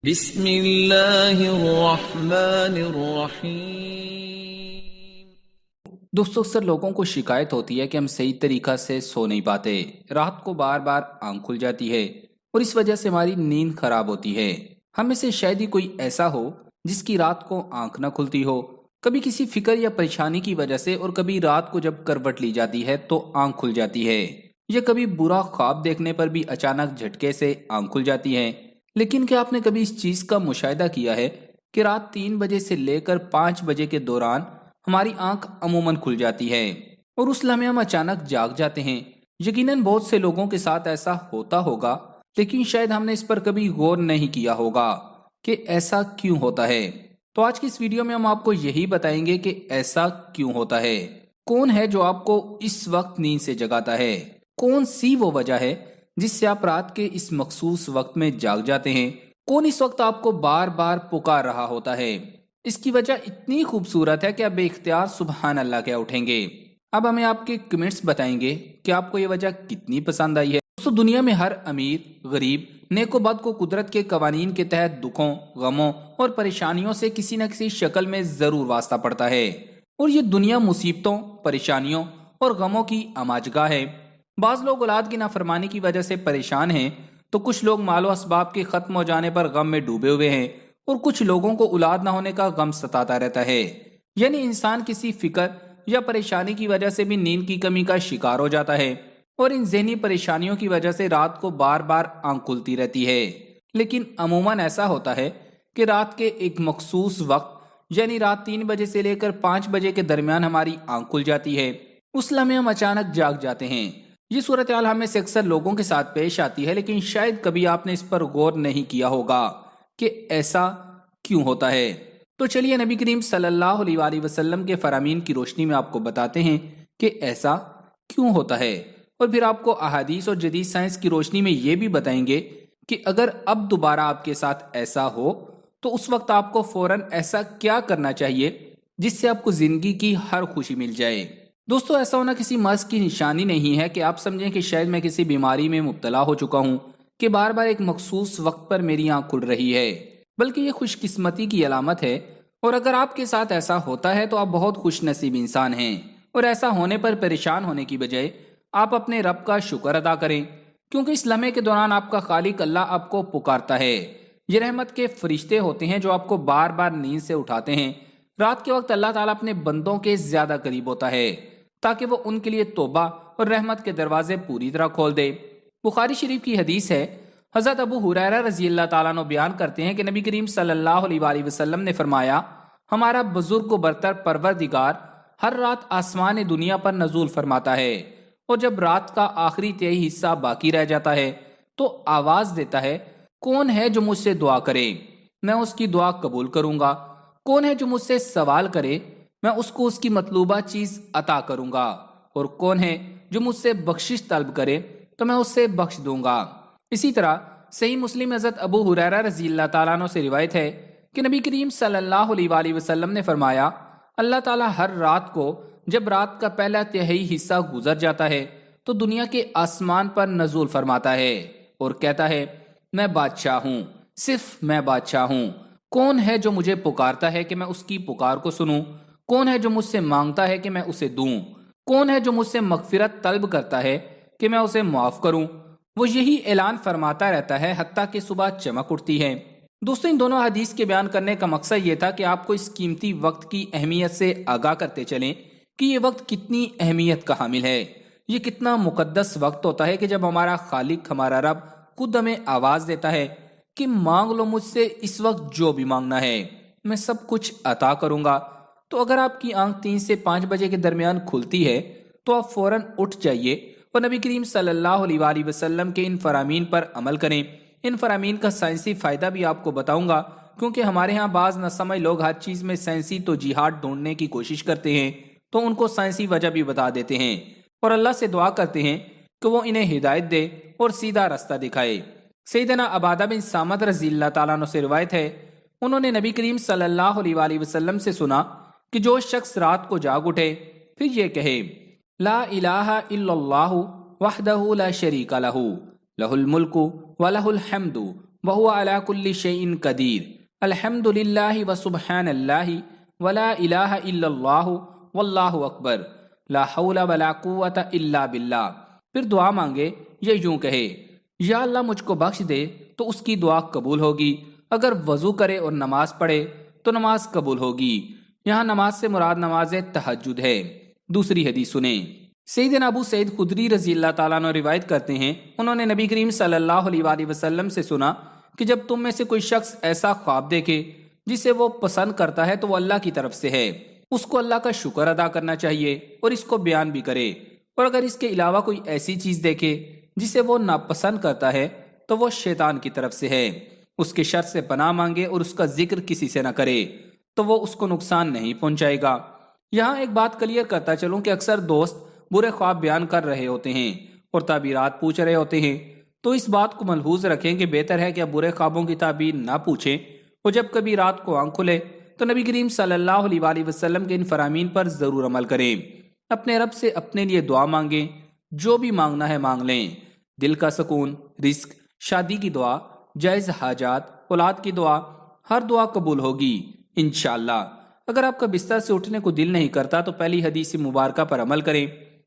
بسم اللہ الرحمن الرحیم۔ دوستو اکثر لوگوں کو شکایت ہوتی ہے کہ ہم صحیح طریقہ سے سو نہیں پاتے، رات کو بار بار آنکھ کھل جاتی ہے اور اس وجہ سے ہماری نیند خراب ہوتی ہے۔ ہم میں سے شاید ہی کوئی ایسا ہو جس کی رات کو آنکھ نہ کھلتی ہو، کبھی کسی فکر یا پریشانی کی وجہ سے، اور کبھی رات کو جب کروٹ لی جاتی ہے تو آنکھ کھل جاتی ہے، یا کبھی برا خواب دیکھنے پر بھی اچانک جھٹکے سے آنکھ کھل جاتی ہے۔ لیکن کیا آپ نے کبھی اس چیز کا مشاہدہ کیا ہے کہ رات 3 بجے سے لے کر 5 بجے کے دوران ہماری آنکھ عموماً کھل جاتی ہے اور اس لمحے ہم اچانک جاگ جاتے ہیں؟ یقیناً بہت سے لوگوں کے ساتھ ایسا ہوتا ہوگا، لیکن شاید ہم نے اس پر کبھی غور نہیں کیا ہوگا کہ ایسا کیوں ہوتا ہے۔ تو آج کی اس ویڈیو میں ہم آپ کو یہی بتائیں گے کہ ایسا کیوں ہوتا ہے، کون ہے جو آپ کو اس وقت نیند سے جگاتا ہے، کون سی وہ وجہ ہے جس سے آپ رات کے اس مخصوص وقت میں جاگ جاتے ہیں، کون اس وقت آپ کو بار بار پکار رہا ہوتا ہے۔ اس کی وجہ اتنی خوبصورت ہے کہ آپ بے اختیار سبحان اللہ کہہ اٹھیں گے۔ اب ہمیں آپ کے کمنٹس بتائیں گے کہ آپ کو یہ وجہ کتنی پسند آئی ہے۔ دوستو دنیا میں ہر امیر، غریب، نیک و بد کو قدرت کے قوانین کے تحت دکھوں، غموں اور پریشانیوں سے کسی نہ کسی شکل میں ضرور واسطہ پڑتا ہے، اور یہ دنیا مصیبتوں، پریشانیوں اور غموں کی اماجگاہ ہے۔ بعض لوگ اولاد کی نافرمانی کی وجہ سے پریشان ہیں، تو کچھ لوگ مال و اسباب کے ختم ہو جانے پر غم میں ڈوبے ہوئے ہیں، اور کچھ لوگوں کو اولاد نہ ہونے کا غم ستاتا رہتا ہے۔ یعنی انسان کسی فکر یا پریشانی کی وجہ سے بھی نیند کی کمی کا شکار ہو جاتا ہے، اور ان ذہنی پریشانیوں کی وجہ سے رات کو بار بار آنکھ کھلتی رہتی ہے۔ لیکن عموماً ایسا ہوتا ہے کہ رات کے ایک مخصوص وقت، یعنی رات 3 بجے سے لے کر 5 بجے کے درمیان ہماری آنکھ کھل جاتی ہے۔ اس لمحے ہم اچانک جاگ جاتے ہیں۔ یہ صورتحال ہم میں سے اکثر لوگوں کے ساتھ پیش آتی ہے، لیکن شاید کبھی آپ نے اس پر غور نہیں کیا ہوگا کہ ایسا کیوں ہوتا ہے۔ تو چلیے نبی کریم صلی اللہ علیہ وآلہ وسلم کے فرامین کی روشنی میں آپ کو بتاتے ہیں کہ ایسا کیوں ہوتا ہے، اور پھر آپ کو احادیث اور جدید سائنس کی روشنی میں یہ بھی بتائیں گے کہ اگر اب دوبارہ آپ کے ساتھ ایسا ہو تو اس وقت آپ کو فوراً ایسا کیا کرنا چاہیے جس سے آپ کو زندگی کی ہر خوشی مل جائے۔ دوستو ایسا ہونا کسی مرض کی نشانی نہیں ہے کہ آپ سمجھیں کہ شاید میں کسی بیماری میں مبتلا ہو چکا ہوں کہ بار بار ایک مخصوص وقت پر میری آنکھ کھل رہی ہے، بلکہ یہ خوش قسمتی کی علامت ہے۔ اور اگر آپ کے ساتھ ایسا ہوتا ہے تو آپ بہت خوش نصیب انسان ہیں، اور ایسا ہونے پر پریشان ہونے کی بجائے آپ اپنے رب کا شکر ادا کریں، کیونکہ اس لمحے کے دوران آپ کا خالق اللہ آپ کو پکارتا ہے۔ یہ رحمت کے فرشتے ہوتے ہیں جو آپ کو بار بار نیند سے اٹھاتے ہیں۔ رات کے وقت اللہ تعالیٰ اپنے بندوں کے زیادہ قریب ہوتا ہے تاکہ وہ ان کے لیے توبہ اور رحمت کے دروازے پوری طرح کھول دے۔ بخاری شریف کی حدیث ہے، حضرت ابو ہریرہ رضی اللہ تعالیٰ عنہ بیان کرتے ہیں کہ نبی کریم صلی اللہ علیہ وآلہ وسلم نے فرمایا، ہمارا بزرگ و برتر پروردگار ہر رات آسمان دنیا پر نزول فرماتا ہے، اور جب رات کا آخری تہائی حصہ باقی رہ جاتا ہے تو آواز دیتا ہے، کون ہے جو مجھ سے دعا کرے، میں اس کی دعا قبول کروں گا، کون ہے جو مجھ سے سوال کرے، میں اس کو اس کی مطلوبہ چیز عطا کروں گا، اور کون ہے جو مجھ سے بخشش طلب کرے تو میں اس سے بخش دوں گا۔ اسی طرح صحیح مسلم حضرت ابو ہریرہ رضی اللہ تعالیٰ عنہ سے روایت ہے کہ نبی کریم صلی اللہ علیہ وآلہ وسلم نے فرمایا، اللہ تعالیٰ ہر رات کو جب رات کا پہلا تہائی حصہ گزر جاتا ہے تو دنیا کے آسمان پر نزول فرماتا ہے اور کہتا ہے، میں بادشاہ ہوں، صرف میں بادشاہ ہوں، کون ہے جو مجھے پکارتا ہے کہ میں اس کی پکار کو سنوں، کون ہے جو مجھ سے مانگتا ہے کہ میں اسے دوں، کون ہے جو مجھ سے مغفرت طلب کرتا ہے کہ میں اسے معاف کروں۔ وہ یہی اعلان فرماتا رہتا ہے حتیٰ کہ صبح چمک اٹھتی ہے۔ دوستو ان دونوں حدیث کے بیان کرنے کا مقصد یہ تھا کہ آپ کو اس قیمتی وقت کی اہمیت سے آگاہ کرتے چلیں کہ یہ وقت کتنی اہمیت کا حامل ہے۔ یہ کتنا مقدس وقت ہوتا ہے کہ جب ہمارا خالق، ہمارا رب خود ہمیں آواز دیتا ہے کہ مانگ لو مجھ سے اس وقت جو بھی مانگنا ہے، میں سب کچھ عطا کروں گا۔ تو اگر آپ کی آنکھ 3 سے 5 بجے کے درمیان کھلتی ہے تو آپ فوراً اٹھ جائیے اور نبی کریم صلی اللہ علیہ وآلہ وسلم کے ان فرامین پر عمل کریں۔ ان فرامین کا سائنسی فائدہ بھی آپ کو بتاؤں گا، کیونکہ ہمارے ہاں بعض نہ سمجھ لوگ ہر چیز میں سائنسی توجیحات ڈھونڈنے کی کوشش کرتے ہیں، تو ان کو سائنسی وجہ بھی بتا دیتے ہیں، اور اللہ سے دعا کرتے ہیں کہ وہ انہیں ہدایت دے اور سیدھا راستہ دکھائے۔ سیدنا عبادہ بن صامت رضی اللہ تعالیٰ عنہ سے روایت ہے، انہوں نے نبی کریم صلی اللہ علیہ وآلہ وسلم سے سنا کہ جو شخص رات کو جاگ اٹھے پھر یہ کہے، لا الہ الا اللہ وحدہ لا شریک لہ، لہ الملک ولہ الحمد वहुव अला कुल्लि शैइन कदीर, अल्हम्दुलिल्लाहि व सुब्हानल्लाहि वला इलाहा इल्लल्लाहु वल्लाहु अकबर, ला हौला वला कुव्वता इल्ला बिल्लाह। फिर दुआ मांगे ये यूं कहे, या अल्लाह मुझको बख्श दे तो उसकी दुआ कबूल होगी, अगर वजू करे और नमाज पढ़े तो नमाज कबूल होगी। यहाँ नमाज से मुराद नमाज तहज्जुद है। दूसरी हदीस सुने। सैयदना अबू सईद खुदरी रजी अल्लाह ताला अन्हु रिवायत करते हैं, उन्होंने नबी करीम सल्लल्लाहु अलैहि वसल्लम से सुना कि जब तुम में से कोई शख्स ऐसा ख्वाब देखे जिसे वो पसंद करता है तो वो अल्लाह की तरफ से है, उसको अल्लाह का शुक्र अदा करना चाहिए और इसको बयान भी करे। और अगर इसके अलावा कोई ऐसी चीज देखे जिसे वो नापसंद करता है तो वो शैतान की तरफ से है, उसके शर से पनाह मांगे और उसका जिक्र किसी से न करे तो वो उसको नुकसान नहीं पहुंचाएगा। यहाँ एक बात क्लियर करता चलूं कि अक्सर दोस्त बुरे ख्वाब बयान कर रहे होते हैं और ताबीरात पूछ रहे होते हैं, तो इस बात को मलहूज रखें कि बेहतर है कि आप बुरे ख्वाबों की ताबीर ना पूछें और जब कभी रात को आंख खुले तो नबी करीम सल्लल्लाहु अलैहि वसल्लम के इन फरामीन पर जरूर अमल करें। अपने रब से अपने लिए दुआ मांगें, जो भी मांगना है मांग लें। दिल का सुकून, रिस्क, शादी की दुआ, जायज हाजात, औलाद की दुआ, हर दुआ कबूल होगी इंशाअल्लाह। अगर आपका बिस्तर से उठने को दिल नहीं करता तो पहली हदीस मुबारक पर अमल करें।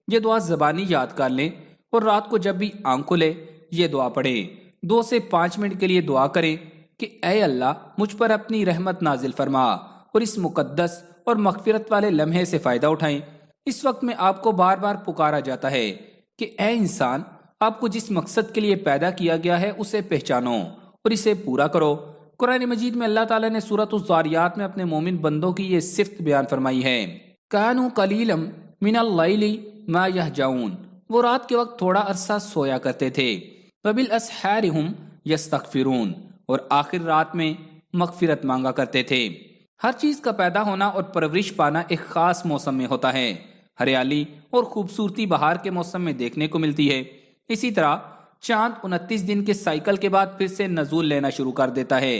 ये दुआ ज़बानी याद कर लें और रात को जब भी आंख खुले ये दुआ पढ़ें। 2 से 5 मिनट के लिए दुआ करें कि ऐ अल्लाह मुझ पर अपनी रहमत नाजिल फरमा और इस मुकद्दस और मगफिरत वाले लम्हे से फ़ायदा उठाएं। इस वक्त में आपको बार बार पुकारा जाता है कि ऐ इंसान, आपको जिस मकसद के लिए पैदा किया गया है उसे पहचानो और इसे पूरा करो। कुरान मजीद में अल्लाह ताला ने सूरत उज़्ज़ारियात में अपने मोमिन बंदों की ये सिफ्त बयान फरमाई है, कानू कलीलम मिनल लैली मा यहजाऊन, वो रात के वक्त थोड़ा अरसा सोया करते थे, वबिल अस्हारि हुम यस्तगफिरून, और आखिर रात में मगफिरत मांगा करते थे। हर चीज का पैदा होना और परवरिश पाना एक खास मौसम में होता है। हरियाली और खूबसूरती बहार के मौसम में देखने को मिलती है। इसी तरह चांद 29 दिन के साइकिल के बाद फिर से नजूल लेना शुरू कर देता है।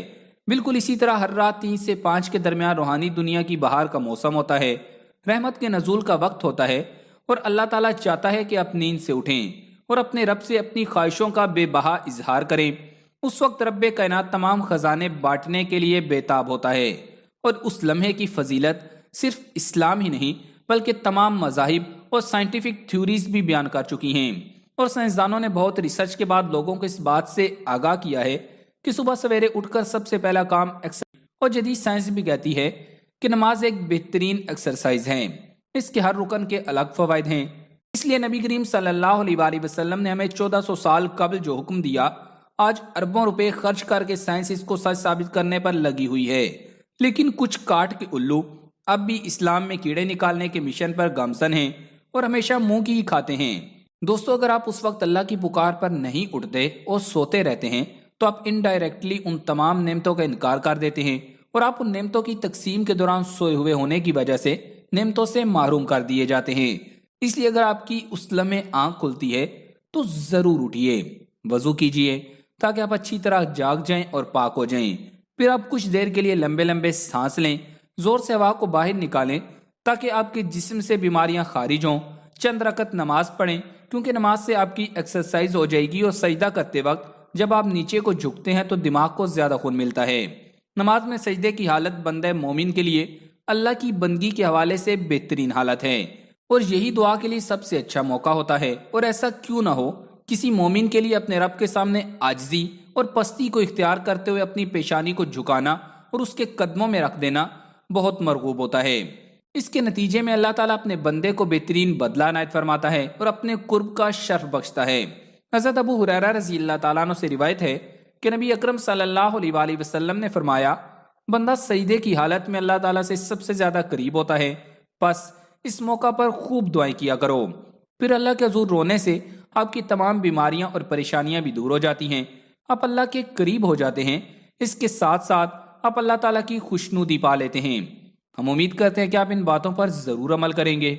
बिल्कुल इसी तरह हर रात 3 से 5 के दरमियान रूहानी दुनिया की बहार का मौसम होता है, रहमत के नजूल का वक्त होता है और अल्लाह ताला चाहता है कि आप नींद से उठें और अपने रब से अपनी ख्वाहिशों का बेबहा इजहार करें। उस वक्त रब्बे कायनात तमाम खजाने बांटने के लिए बेताब होता है और उस लम्हे की फजीलत सिर्फ इस्लाम ही नहीं बल्कि तमाम मजाहिब और साइंटिफिक थ्योरीज भी बयान कर चुकी हैं। और साइंसदानों ने बहुत रिसर्च के बाद लोगों को इस बात से आगाह किया है कि सुबह सवेरे उठकर सबसे पहला काम एक्सरसाइज, और जदीद साइंस भी कहती है कि नमाज एक बेहतरीन एक्सरसाइज है। इसके हर रुकन के अलग फवायद हैं। इसलिए नबी करीम सल्लल्लाहु अलैहि वसल्लम ने हमें 1400 साल कबल जो हुक्म दिया, आज अरबों रुपए खर्च करके साइंस इसको सच साबित करने पर लगी हुई है। लेकिन कुछ काट के उल्लू अब भी इस्लाम में कीड़े निकालने के मिशन पर गामजन हैं और हमेशा मुंह की ही खाते हैं। दोस्तों, अगर आप उस वक्त अल्लाह की पुकार पर नहीं उठते और सोते रहते हैं तो आप इनडायरेक्टली उन तमाम नेमतों का इनकार कर देते हैं और आप उन नेमतों की तकसीम के दौरान सोए हुए होने की वजह से नेमतों से महरूम कर दिए जाते हैं। इसलिए अगर आपकी उस लम्हे आंख खुलती है तो जरूर उठिए, वजू कीजिए ताकि आप अच्छी तरह जाग जाएं और पाक हो जाएं। फिर आप कुछ देर के लिए लंबे लंबे सांस लें, जोर से हवा को बाहर निकालें ताकि आपके जिस्म से बीमारियां खारिज हों। चंद रकत नमाज पढ़ें क्योंकि नमाज से आपकी एक्सरसाइज हो जाएगी और सजदा करते वक्त जब आप नीचे को झुकते हैं तो दिमाग को ज्यादा खून मिलता है। नमाज में सजदे की हालत बंदे मोमिन के लिए अल्लाह की बंदगी के हवाले से बेहतरीन हालत है और यही दुआ के लिए सबसे अच्छा मौका होता है। और ऐसा क्यों ना हो, किसी मोमिन के लिए अपने रब के सामने आजिजी और पस्ती को इख्तियार करते हुए अपनी पेशानी को झुकाना और उसके कदमों में रख देना बहुत मरगूब होता है। इसके नतीजे में अल्लाह ताला अपने बंदे को बेहतरीन बदला इनायत फरमाता है और अपने कुर्ब का शर्फ बख्शता है। हज़रत अबू हुरैरा रज़ी अल्लाह ताला अन्हु से रिवायत है कि नबी अकरम सल्लल्लाहु अलैहि वसल्लम ने फरमाया, बंदा सजदे की हालत में अल्लाह ताला से सबसे ज्यादा करीब होता है, बस इस मौका पर खूब दुआएं किया करो। फिर अल्लाह के हुज़ूर रोने से आपकी तमाम बीमारियां और परेशानियां भी दूर हो जाती हैं, आप अल्लाह के करीब हो जाते हैं। इसके साथ साथ आप अल्लाह ताला की खुशनुदी पा लेते हैं। हम उम्मीद करते हैं कि आप इन बातों पर जरूर अमल करेंगे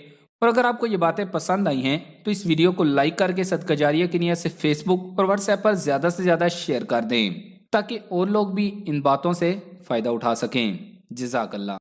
और अगर आपको ये बातें पसंद आई हैं तो इस वीडियो को लाइक करके सदका जारिया की नियत से फेसबुक और व्हाट्सएप पर ज्यादा से ज्यादा शेयर कर दें ताकि और लोग भी इन बातों से फायदा उठा सकें। जज़ाकल्लाह।